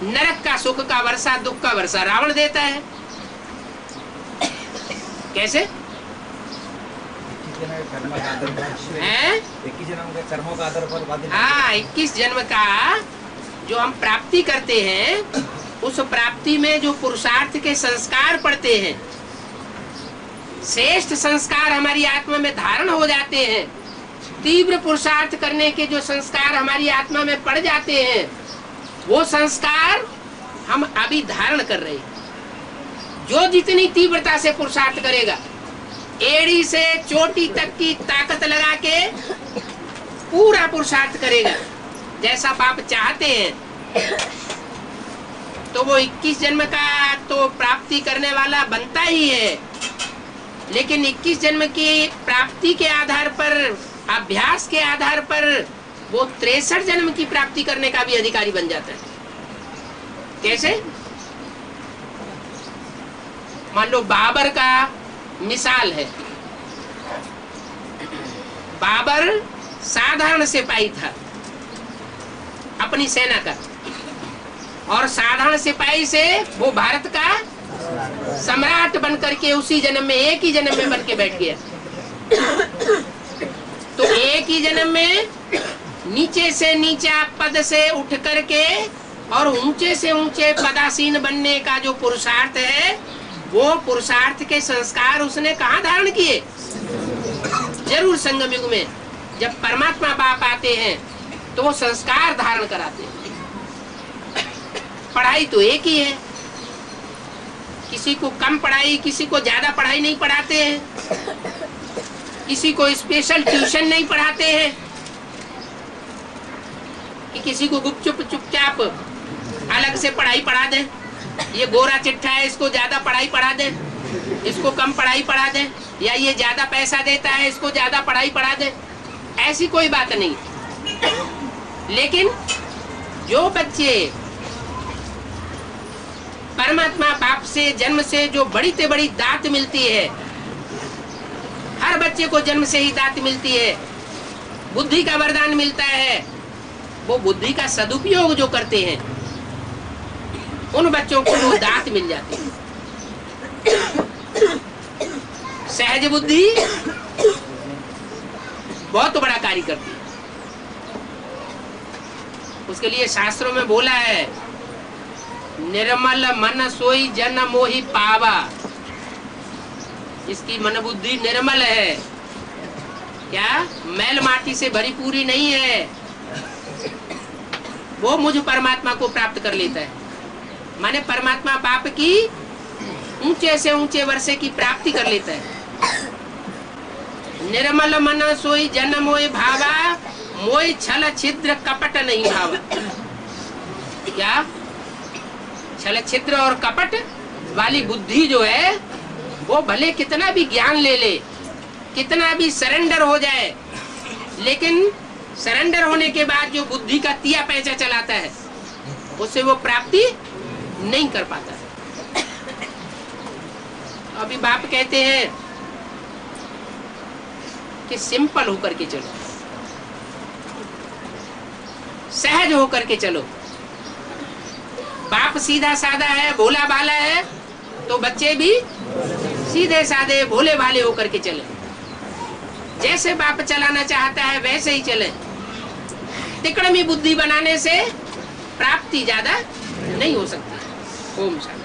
नरक का सुख का वर्षा, दुख का वर्षा रावण देता है। कैसे? 21 जन्म के कर्मों का आधार पर। हाँ, 21 जन्म का जो हम प्राप्ति करते हैं, उस प्राप्ति में जो पुरुषार्थ के संस्कार पड़ते हैं, श्रेष्ठ संस्कार हमारी आत्मा में धारण हो जाते हैं, तीव्र पुरुषार्थ करने के जो संस्कार हमारी आत्मा में पड़ जाते हैं, वो संस्कार हम अभी धारण कर रहे हैं। जो जितनी तीव्रता से पुरुषार्थ करेगा, एड़ी से चोटी तक की ताकत लगा के पूरा पुरुषार्थ करेगा जैसा बाप चाहते हैं, तो वो 21 जन्म का तो प्राप्ति करने वाला बनता ही है। लेकिन 21 जन्म की प्राप्ति के आधार पर, अभ्यास के आधार पर वो 63 जन्म की प्राप्ति करने का भी अधिकारी बन जाता है। कैसे? मान लो बाबर का मिसाल है। बाबर साधारण सिपाही था अपनी सेना का, और साधारण सिपाही से वो भारत का सम्राट बनकर के उसी जन्म में, एक ही जन्म में बन के बैठ गया। तो एक ही जन्म में नीचे से नीचा पद से उठ करके और ऊंचे से ऊंचे पदासीन बनने का जो पुरुषार्थ है, वो पुरुषार्थ के संस्कार उसने कहाँ धारण किए? जरूर संगम युग में जब परमात्मा बाप आते हैं तो वो संस्कार धारण कराते हैं। पढ़ाई तो एक ही है, किसी को कम पढ़ाई, किसी को ज्यादा पढ़ाई नहीं पढ़ाते हैं, किसी को स्पेशल ट्यूशन नहीं पढ़ाते हैं, कि किसी को गुपचुप चुपचाप अलग से पढ़ाई पढ़ा दें। ये गोरा चिट्ठा है, इसको ज्यादा पढ़ाई पढ़ा दें, इसको कम पढ़ाई पढ़ा दें, या ये ज्यादा पैसा देता है, इसको ज्यादा पढ़ाई पढ़ा दें। ऐसी कोई बात नहीं। लेकिन जो बच्चे परमात्मा बाप से जन्म से जो बड़ी से बड़ी दात मिलती है, हर बच्चे को जन्म से ही दात मिलती है, बुद्धि का वरदान मिलता है, वो बुद्धि का सदुपयोग जो करते हैं, उन बच्चों को वो दात मिल जाती है। सहज बुद्धि बहुत बड़ा कार्य करती है। उसके लिए शास्त्रों में बोला है, निर्मल मन सोई जन मोहि पावा। इसकी मन बुद्धि निर्मल है, क्या मैल माटी से भरी पूरी नहीं है, वो मुझ परमात्मा को प्राप्त कर लेता है। माने परमात्मा बाप की ऊंचे से ऊंचे वर्षे की प्राप्ति कर लेता है। निर्मल मन सोई जन मोहि भावा, मोहि छल छिद्र कपट नहीं भावा। क्या? छल छिद्र और कपट वाली बुद्धि जो है, वो भले कितना भी ज्ञान ले ले, कितना भी सरेंडर हो जाए, लेकिन सरेंडर होने के बाद जो बुद्धि का तिया पैचा चलाता है, उससे वो प्राप्ति नहीं कर पाता। अभी बाप कहते हैं कि सिंपल होकर के चलो, सहज होकर के चलो। बाप सीधा साधा है, भोला भाला है, तो बच्चे भी सीधे साधे भोले भाले होकर के चले। जैसे बाप चलाना चाहता है वैसे ही चले। तिकड़मी बुद्धि बनाने से प्राप्ति ज्यादा नहीं हो सकती। ओम शांति।